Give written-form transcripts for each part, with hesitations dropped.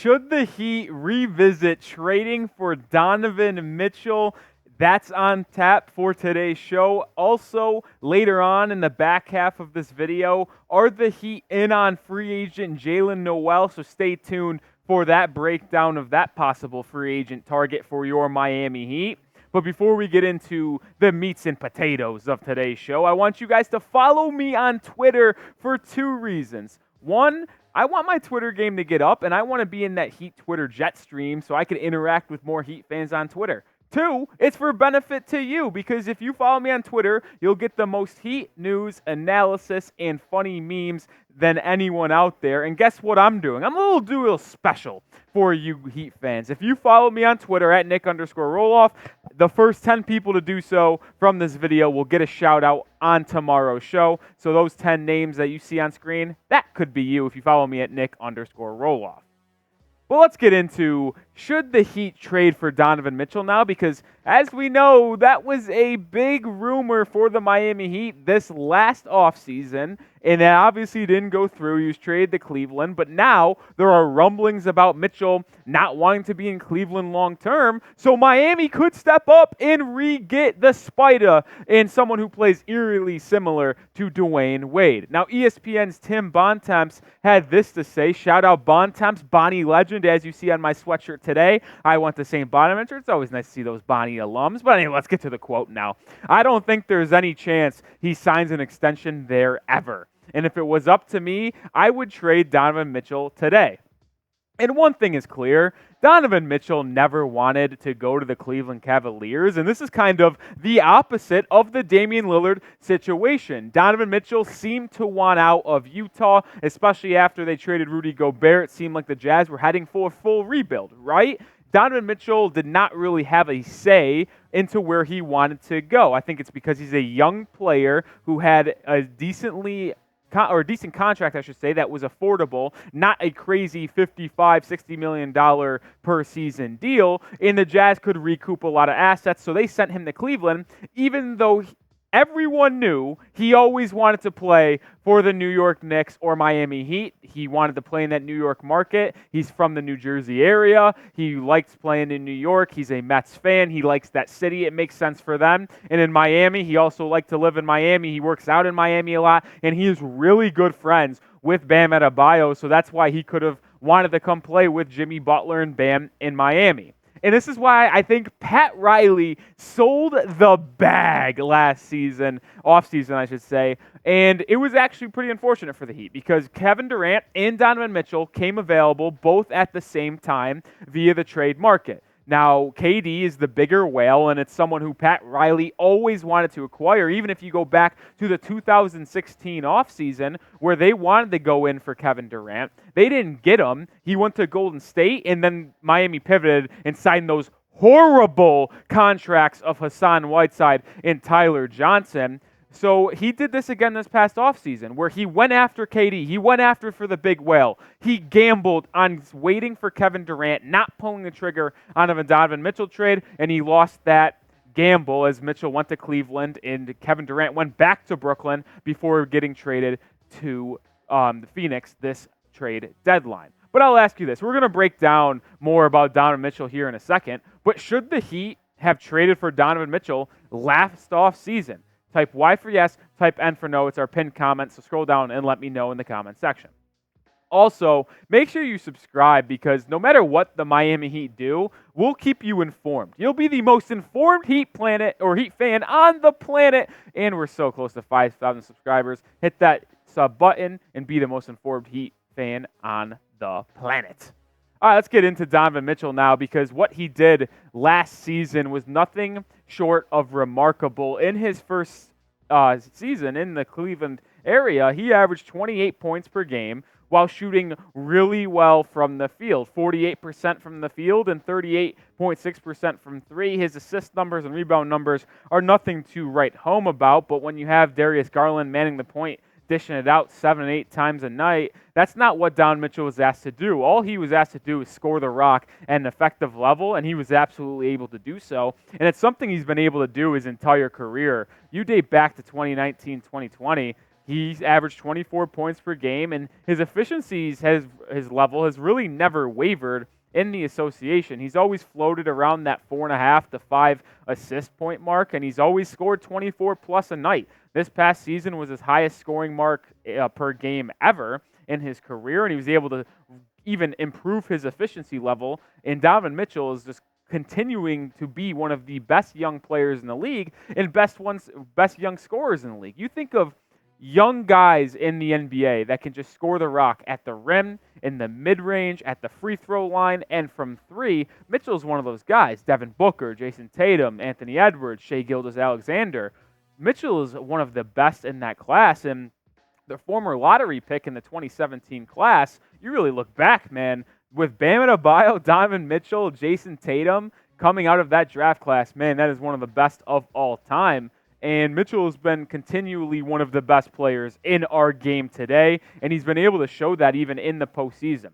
Should the Heat revisit trading for Donovan Mitchell? That's on tap for today's show. Also, later on in the back half of this video, are the Heat in on free agent Jaylen Nowell? So stay tuned for that breakdown of that possible free agent target for your Miami Heat. But before we get into the meats and potatoes of today's show, I want you guys to follow me on Twitter for two reasons. One, I want my Twitter game to get up, and I want to be in that Heat Twitter jet stream so I can interact with more Heat fans on Twitter. Two, it's for benefit to you because if you follow me on Twitter, you'll get the most Heat news, analysis, and funny memes than anyone out there. And guess what I'm doing? I'm a little special for you Heat fans. If you follow me on Twitter at Nic_Rohloff, the first 10 people to do so from this video will get a shout out on tomorrow's show. So those 10 names that you see on screen, that could be you if you follow me at Nic_Rohloff. Well, let's get into, should the Heat trade for Donovan Mitchell now? Because as we know, that was a big rumor for the Miami Heat this last offseason, and that obviously didn't go through. He was traded to Cleveland, but now there are rumblings about Mitchell not wanting to be in Cleveland long term, so Miami could step up and re-get the Spider and someone who plays eerily similar to Dwayne Wade. Now, ESPN's Tim Bontemps had this to say. Shout out Bontemps, Bonnie legend, as you see on my sweatshirt today. I went to St. Bonaventure. It's always nice to see those Bonnie alums. But anyway, let's get to the quote now. I don't think there's any chance he signs an extension there ever. And if it was up to me, I would trade Donovan Mitchell today. And one thing is clear, Donovan Mitchell never wanted to go to the Cleveland Cavaliers, and this is kind of the opposite of the Damian Lillard situation. Donovan Mitchell seemed to want out of Utah, especially after they traded Rudy Gobert. It seemed like the Jazz were heading for a full rebuild, right? Donovan Mitchell did not really have a say into where he wanted to go. I think it's because he's a young player who had a decent contract, I should say, that was affordable, not a crazy $55-60 million per season deal, and the Jazz could recoup a lot of assets, so they sent him to Cleveland, even though everyone knew he always wanted to play for the New York Knicks or Miami Heat. He wanted to play in that New York market. He's from the New Jersey area. He likes playing in New York. He's a Mets fan. He likes that city. It makes sense for them. And in Miami, he also liked to live in Miami. He works out in Miami a lot, and he is really good friends with Bam Adebayo, so that's why he could have wanted to come play with Jimmy Butler and Bam in Miami. And this is why I think Pat Riley sold the bag last season, offseason I should say, and it was actually pretty unfortunate for the Heat because Kevin Durant and Donovan Mitchell came available both at the same time via the trade market. Now, KD is the bigger whale, and it's someone who Pat Riley always wanted to acquire, even if you go back to the 2016 offseason where they wanted to go in for Kevin Durant. They didn't get him. He went to Golden State, and then Miami pivoted and signed those horrible contracts of Hassan Whiteside and Tyler Johnson. So he did this again this past offseason where he went after KD. He went after for the big whale. He gambled on waiting for Kevin Durant, not pulling the trigger on a Donovan Mitchell trade, and he lost that gamble as Mitchell went to Cleveland and Kevin Durant went back to Brooklyn before getting traded to Phoenix this trade deadline. But I'll ask you this. We're going to break down more about Donovan Mitchell here in a second, but should the Heat have traded for Donovan Mitchell last offseason? Type Y for yes, type N for no. It's our pinned comment, so scroll down and let me know in the comment section. Also, make sure you subscribe because no matter what the Miami Heat do, we'll keep you informed. You'll be the most informed Heat fan on the planet, and we're so close to 5,000 subscribers. Hit that sub button and be the most informed Heat fan on the planet. All right, let's get into Donovan Mitchell now because what he did last season was nothing short of remarkable. In his first season in the Cleveland area, he averaged 28 points per game while shooting really well from the field, 48% from the field and 38.6% from three. His assist numbers and rebound numbers are nothing to write home about, but when you have Darius Garland manning the point, dishing it out 7 and 8 times a night, that's not what Donovan Mitchell was asked to do. All he was asked to do is score the rock at an effective level, and he was absolutely able to do so. And it's something he's been able to do his entire career. You date back to 2019, 2020, He's averaged 24 points per game, and his efficiencies his level has really never wavered in the association. He's always floated around that 4.5 to 5 assist point mark, and he's always scored 24 plus a night. This past season was his highest scoring mark per game ever in his career, and he was able to even improve his efficiency level. And Donovan Mitchell is just continuing to be one of the best young players in the league and best young scorers in the league. You think of young guys in the NBA that can just score the rock at the rim, in the mid-range, at the free throw line, and from three. Mitchell's one of those guys. Devin Booker, Jason Tatum, Anthony Edwards, Shai Gilgeous-Alexander. Mitchell is one of the best in that class, and the former lottery pick in the 2017 class, you really look back, man, with Bam Adebayo, Donovan Mitchell, Jason Tatum coming out of that draft class, man, that is one of the best of all time. And Mitchell has been continually one of the best players in our game today, and he's been able to show that even in the postseason.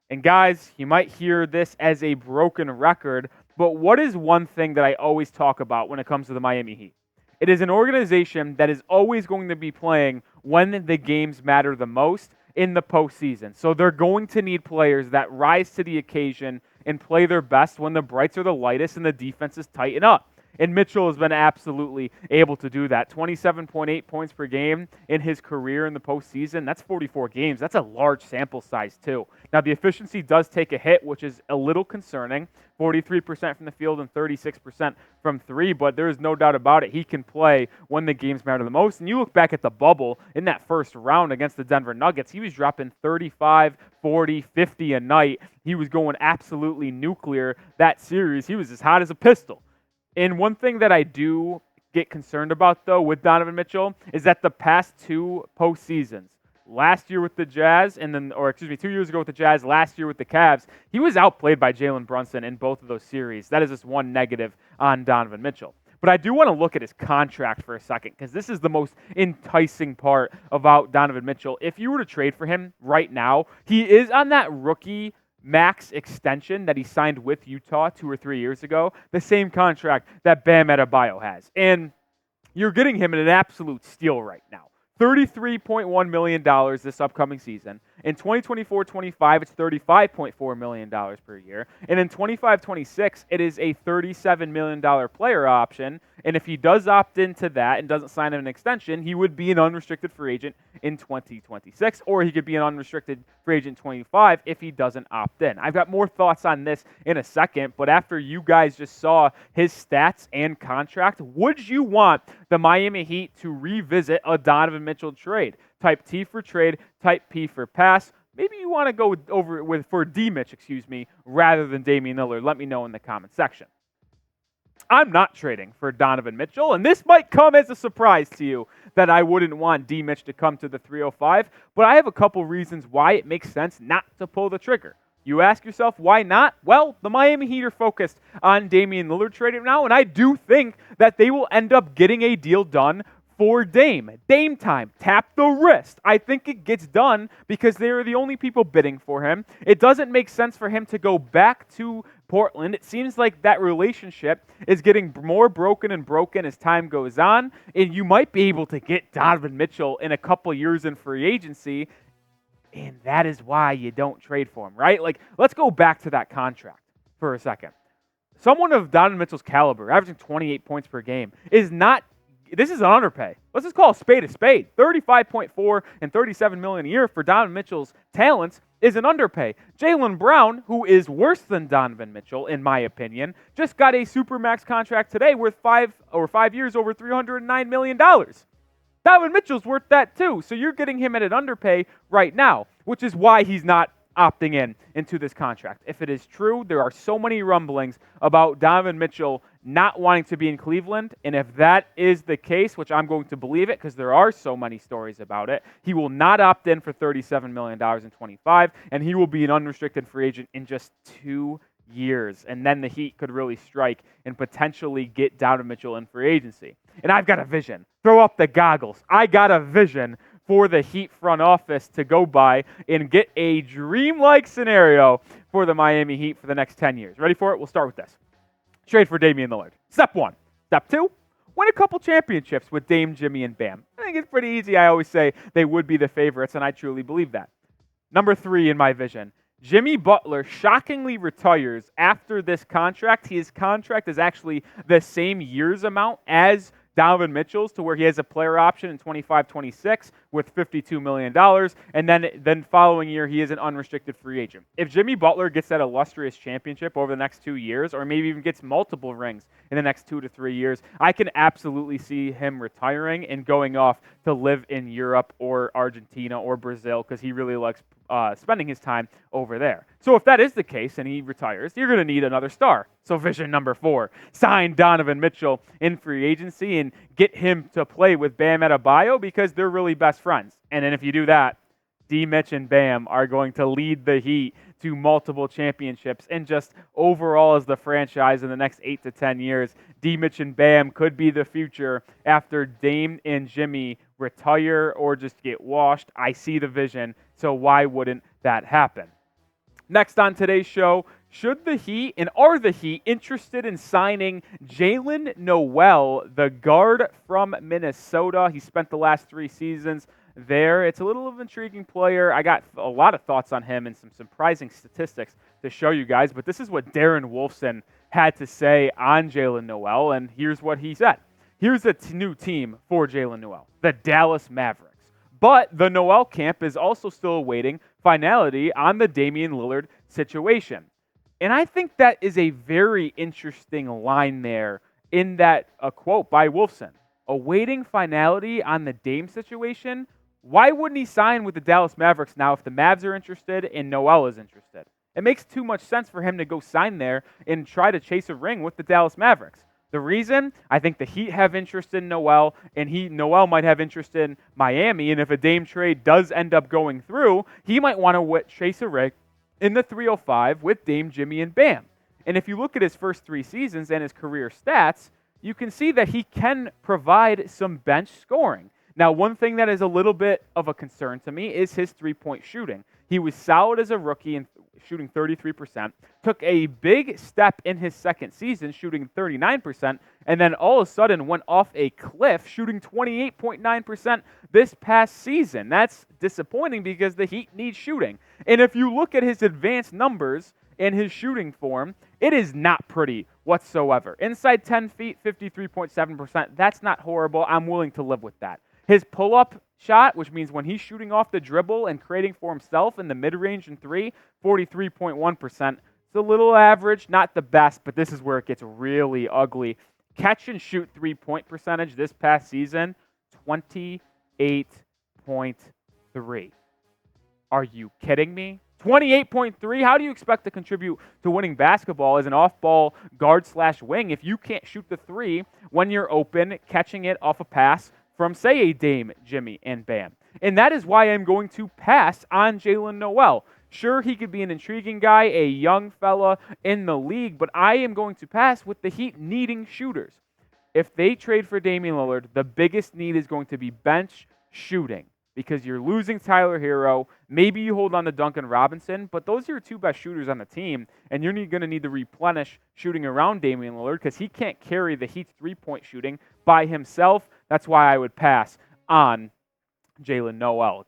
And guys, you might hear this as a broken record, but what is one thing that I always talk about when it comes to the Miami Heat? It is an organization that is always going to be playing when the games matter the most in the postseason. So they're going to need players that rise to the occasion and play their best when the brights are the lightest and the defenses tighten up. And Mitchell has been absolutely able to do that. 27.8 points per game in his career in the postseason. That's 44 games. That's a large sample size, too. Now, the efficiency does take a hit, which is a little concerning. 43% from the field and 36% from three, but there is no doubt about it. He can play when the games matter the most. And you look back at the bubble in that first round against the Denver Nuggets, he was dropping 35, 40, 50 a night. He was going absolutely nuclear that series. He was as hot as a pistol. And one thing that I do get concerned about, though, with Donovan Mitchell is that the past two postseasons, last year with the Jazz, 2 years ago with the Jazz, last year with the Cavs, he was outplayed by Jalen Brunson in both of those series. That is just one negative on Donovan Mitchell. But I do want to look at his contract for a second, because this is the most enticing part about Donovan Mitchell. If you were to trade for him right now, he is on that rookie max extension that he signed with Utah 2 or 3 years ago, the same contract that Bam Adebayo has. And you're getting him at an absolute steal right now. $33.1 million this upcoming season. In 2024-25, it's $35.4 million per year. And in 25-26, it is a $37 million player option. And if he does opt into that and doesn't sign an extension, he would be an unrestricted free agent in 2026, or he could be an unrestricted free agent 25 if he doesn't opt in. I've got more thoughts on this in a second, but after you guys just saw his stats and contract, would you want the Miami Heat to revisit a Donovan Mitchell trade? Type T for trade, type P for pass. Maybe you want to go over for D-Mitch, rather than Damian Lillard. Let me know in the comment section. I'm not trading for Donovan Mitchell, and this might come as a surprise to you that I wouldn't want D-Mitch to come to the 305, but I have a couple reasons why it makes sense not to pull the trigger. You ask yourself, why not? Well, the Miami Heat are focused on Damian Lillard trade now, and I do think that they will end up getting a deal done for Dame. Dame time. Tap the wrist. I think it gets done because they are the only people bidding for him. It doesn't make sense for him to go back to Portland. It seems like that relationship is getting more broken and broken as time goes on, and you might be able to get Donovan Mitchell in a couple years in free agency, and that is why you don't trade for him, right? Like, let's go back to that contract for a second. Someone of Donovan Mitchell's caliber, averaging 28 points per game, this is an underpay. Let's just call a spade a spade. 35.4 and $37 million a year for Donovan Mitchell's talents is an underpay. Jaylen Brown, who is worse than Donovan Mitchell, in my opinion, just got a supermax contract today worth 5 years over $309 million. Donovan Mitchell's worth that too. So you're getting him at an underpay right now, which is why he's not opting into this contract. If it is true, there are so many rumblings about Donovan Mitchell not wanting to be in Cleveland, and if that is the case, which I'm going to believe it because there are so many stories about it, he will not opt in for $37 million in 25, and he will be an unrestricted free agent in just 2 years, and then the Heat could really strike and potentially get Donovan Mitchell in free agency. And I've got a vision. Throw up the goggles. I got a vision for the Heat front office to go by and get a dreamlike scenario for the Miami Heat for the next 10 years. Ready for it? We'll start with this. Trade for Damian Lillard. Step 1. Step 2, win a couple championships with Dame, Jimmy, and Bam. I think it's pretty easy. I always say they would be the favorites, and I truly believe that. Number 3 in my vision, Jimmy Butler shockingly retires after this contract. His contract is actually the same year's amount as Donovan Mitchell's, to where he has a player option in 25-26 with $52 million, and then following year he is an unrestricted free agent. If Jimmy Butler gets that illustrious championship over the next 2 years, or maybe even gets multiple rings in the next 2 to 3 years, I can absolutely see him retiring and going off to live in Europe or Argentina or Brazil, because he really likes spending his time over there. So if that is the case and he retires, you're going to need another star. So vision number 4, sign Donovan Mitchell in free agency and get him to play with Bam Adebayo, because they're really best friends. And then if you do that, D-Mitch and Bam are going to lead the Heat to multiple championships, and just overall as the franchise in the next 8 to 10 years, D-Mitch and Bam could be the future after Dame and Jimmy retire or just get washed. I see the vision, so why wouldn't that happen? Next on today's show, should the Heat and are the Heat interested in signing Jaylen Nowell, the guard from Minnesota? He spent the last 3 seasons there. It's a little of an intriguing player. I got a lot of thoughts on him and some surprising statistics to show you guys, but this is what Darren Wolfson had to say on Jaylen Nowell, and here's what he said. Here's a new team for Jaylen Nowell, the Dallas Mavericks. But the Nowell camp is also still awaiting finality on the Damian Lillard situation. And I think that is a very interesting line there in that a quote by Wolfson. Awaiting finality on the Dame situation? Why wouldn't he sign with the Dallas Mavericks now if the Mavs are interested and Nowell is interested? It makes too much sense for him to go sign there and try to chase a ring with the Dallas Mavericks. The reason, I think the Heat have interest in Nowell, and Nowell might have interest in Miami, and if a Dame trade does end up going through, he might want to chase a ring in the 305 with Dame, Jimmy, and Bam. And if you look at his first 3 seasons and his career stats, you can see that he can provide some bench scoring. Now, one thing that is a little bit of a concern to me is his three-point shooting. He was solid as a rookie in shooting 33%, took a big step in his second season, shooting 39%, and then all of a sudden went off a cliff, shooting 28.9% this past season. That's disappointing because the Heat need shooting. And if you look at his advanced numbers in his shooting form, it is not pretty whatsoever. Inside 10 feet, 53.7%. That's not horrible. I'm willing to live with that. His pull-up shot, which means when he's shooting off the dribble and creating for himself in the mid-range and 3, 43.1%. It's a little average, not the best, but this is where it gets really ugly. Catch and shoot 3-point percentage this past season, 28.3. Are you kidding me? 28.3? How do you expect to contribute to winning basketball as an off-ball guard/wing if you can't shoot the 3 when you're open, catching it off a pass from, say, a Dame, Jimmy, and Bam? And that is why I'm going to pass on Jaylen Nowell. Sure, he could be an intriguing guy, a young fella in the league, but I am going to pass with the Heat needing shooters. If they trade for Damian Lillard, the biggest need is going to be bench shooting, because you're losing Tyler Hero. Maybe you hold on to Duncan Robinson, but those are your 2 best shooters on the team, and you're going to need to replenish shooting around Damian Lillard because he can't carry the Heat's 3-point shooting by himself. That's why I would pass on Jaylen Nowell,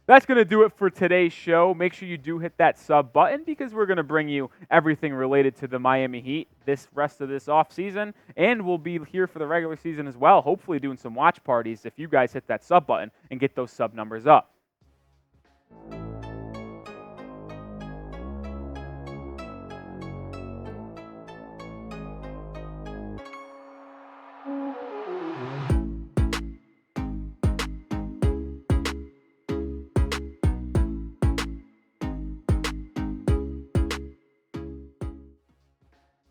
That's going to do it for today's show. Make sure you do hit that sub button because we're going to bring you everything related to the Miami Heat this rest of this offseason, and we'll be here for the regular season as well, hopefully doing some watch parties if you guys hit that sub button and get those sub numbers up.